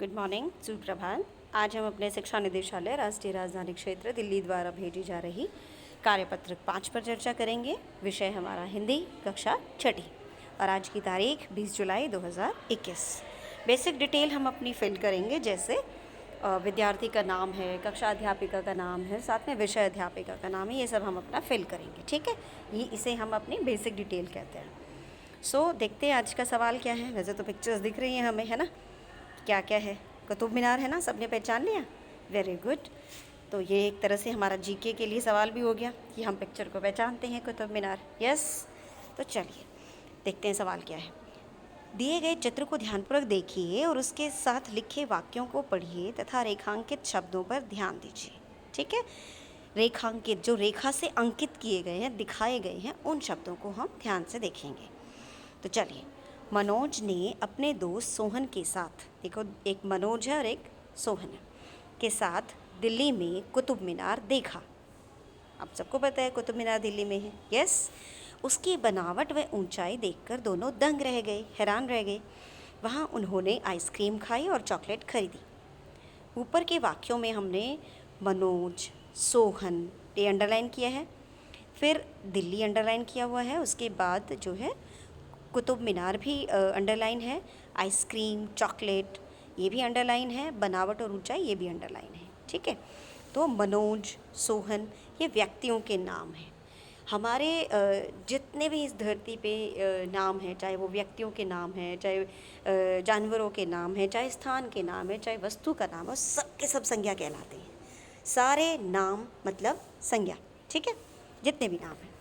Good morning, सुप्रभात। आज हम अपने शिक्षा निदेशालय राष्ट्रीय राजधानी क्षेत्र दिल्ली द्वारा भेजी जा रही कार्यपत्रक 5 पर चर्चा करेंगे। विषय हमारा हिंदी, कक्षा छठी, और आज की तारीख 20 जुलाई 2021। बेसिक डिटेल हम अपनी फिल करेंगे, जैसे विद्यार्थी का नाम है, कक्षा अध्यापिका का नाम है, साथ में विषय अध्यापिका का नाम है, ये सब हम अपना फिल करेंगे। ठीक है, ये इसे हम अपनी बेसिक डिटेल कहते हैं। सो देखते हैं आज का सवाल क्या है। वैसे तो पिक्चर्स दिख रही हैं हमें, है ना, क्या क्या है। कुतुब मीनार है ना, सबने पहचान लिया, वेरी गुड। तो ये एक तरह से हमारा जीके के लिए सवाल भी हो गया कि हम पिक्चर को पहचानते हैं, कुतुब मीनार। यस, तो चलिए देखते हैं सवाल क्या है। दिए गए चित्र को ध्यानपूर्वक देखिए और उसके साथ लिखे वाक्यों को पढ़िए तथा रेखांकित शब्दों पर ध्यान दीजिए। ठीक है, रेखांकित जो रेखा से अंकित किए गए हैं, दिखाए गए हैं, उन शब्दों को हम ध्यान से देखेंगे। तो चलिए, मनोज ने अपने दोस्त सोहन के साथ, देखो एक मनोज है और एक सोहन है, के साथ दिल्ली में कुतुब मीनार देखा। आप सबको पता है कुतुब मीनार दिल्ली में है। यस, उसकी बनावट व ऊंचाई देखकर दोनों दंग रह गए, हैरान रह गए। वहाँ उन्होंने आइसक्रीम खाई और चॉकलेट खरीदी। ऊपर के वाक्यों में हमने मनोज, सोहन ये अंडरलाइन किया है, फिर दिल्ली अंडरलाइन किया हुआ है, उसके बाद जो है कुतुब मीनार भी अंडरलाइन है, आइसक्रीम, चॉकलेट ये भी अंडरलाइन है, बनावट और ऊंचाई ये भी अंडरलाइन है। ठीक है, तो मनोज, सोहन ये व्यक्तियों के नाम हैं। हमारे जितने भी इस धरती पे नाम हैं, चाहे वो व्यक्तियों के नाम हैं, चाहे जानवरों के नाम हैं, चाहे स्थान के नाम है, चाहे वस्तु का नाम है, सब के सब संज्ञा कहलाते हैं। सारे नाम मतलब संज्ञा। ठीक है, जितने भी नाम हैं,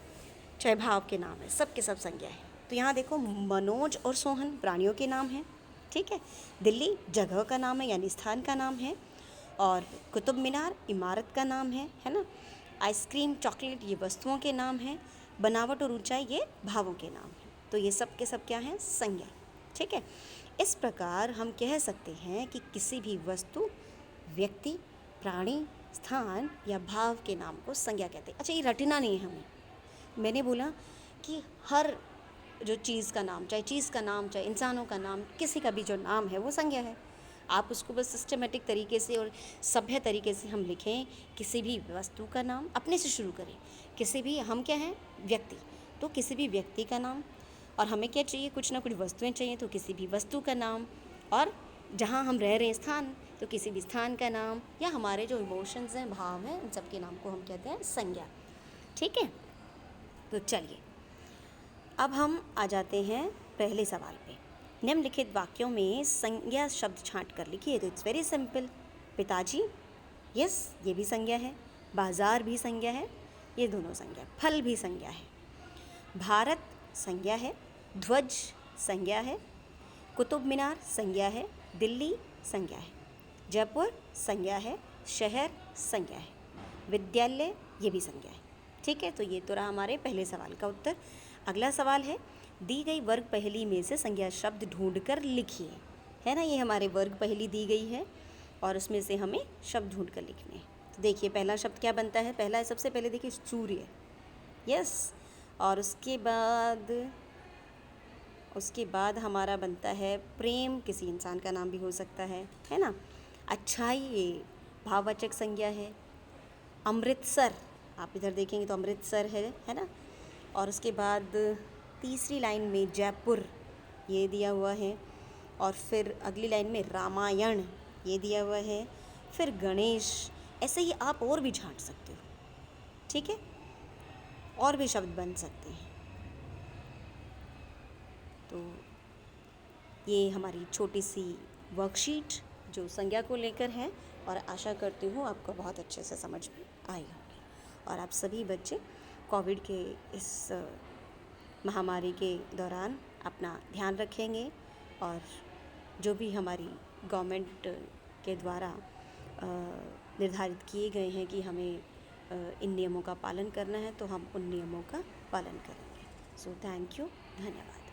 चाहे भाव के नाम है, सब के सब संज्ञा है। तो यहाँ देखो, मनोज और सोहन प्राणियों के नाम हैं। ठीक है, दिल्ली जगह का नाम है, यानी स्थान का नाम है, और कुतुब मीनार इमारत का नाम है ना। आइसक्रीम, चॉकलेट ये वस्तुओं के नाम हैं, बनावट और ऊंचाई ये भावों के नाम हैं। तो ये सब के सब क्या हैं, संज्ञा। ठीक है, इस प्रकार हम कह सकते हैं कि किसी भी वस्तु, व्यक्ति, प्राणी, स्थान या भाव के नाम को संज्ञा कहते हैं। अच्छा, ये रटना नहीं है हमें। मैंने बोला कि हर जो चीज़ का नाम, चाहे चीज़ का नाम, चाहे इंसानों का नाम, किसी का भी जो नाम है वो संज्ञा है। आप उसको बस सिस्टमेटिक तरीके से और सभ्य तरीके से हम लिखें। किसी भी वस्तु का नाम अपने से शुरू करें। किसी भी, हम क्या हैं, व्यक्ति, तो किसी भी व्यक्ति का नाम, और हमें क्या चाहिए, कुछ ना कुछ वस्तुएं चाहिए, तो किसी भी वस्तु का नाम, और जहाँ हम रह रहे हैं स्थान, तो किसी भी स्थान का नाम, या हमारे जो इमोशंस हैं, भाव हैं, उन सब के नाम को हम कहते हैं संज्ञा। ठीक है, तो चलिए अब हम आ जाते हैं पहले सवाल पे। निम्नलिखित वाक्यों में संज्ञा शब्द छांट कर लिखिए। तो इट्स वेरी सिंपल। पिताजी, यस ये भी संज्ञा है। बाजार भी संज्ञा है, ये दोनों संज्ञा। फल भी संज्ञा है। भारत संज्ञा है। ध्वज संज्ञा है। कुतुब मीनार संज्ञा है। दिल्ली संज्ञा है। जयपुर संज्ञा है। शहर संज्ञा है। विद्यालय ये भी संज्ञा है। ठीक है, तो ये तो रहा हमारे पहले सवाल का उत्तर। अगला सवाल है, दी गई वर्ग पहेली में से संज्ञा शब्द ढूंढकर लिखिए। है ना, ये हमारे वर्ग पहेली दी गई है और उसमें से हमें शब्द ढूंढ कर लिखने हैं। तो देखिए पहला शब्द क्या बनता है। पहला सबसे पहले देखिए सूर्य, यस, और उसके बाद हमारा बनता है प्रेम, किसी इंसान का नाम भी हो सकता है ना। अच्छाई ये भाववाचक संज्ञा है। अमृतसर, आप इधर देखेंगे तो अमृतसर है ना। और उसके बाद तीसरी लाइन में जयपुर ये दिया हुआ है, और फिर अगली लाइन में रामायण ये दिया हुआ है, फिर गणेश। ऐसे ही आप और भी छांट सकते हो। ठीक है, और भी शब्द बन सकते हैं। तो ये हमारी छोटी सी वर्कशीट जो संज्ञा को लेकर है, और आशा करती हूँ आपको बहुत अच्छे से समझ में आई होगी। और आप सभी बच्चे कोविड के इस महामारी के दौरान अपना ध्यान रखेंगे, और जो भी हमारी गवर्नमेंट के द्वारा निर्धारित किए गए हैं कि हमें इन नियमों का पालन करना है, तो हम उन नियमों का पालन करेंगे। सो थैंक यू, धन्यवाद।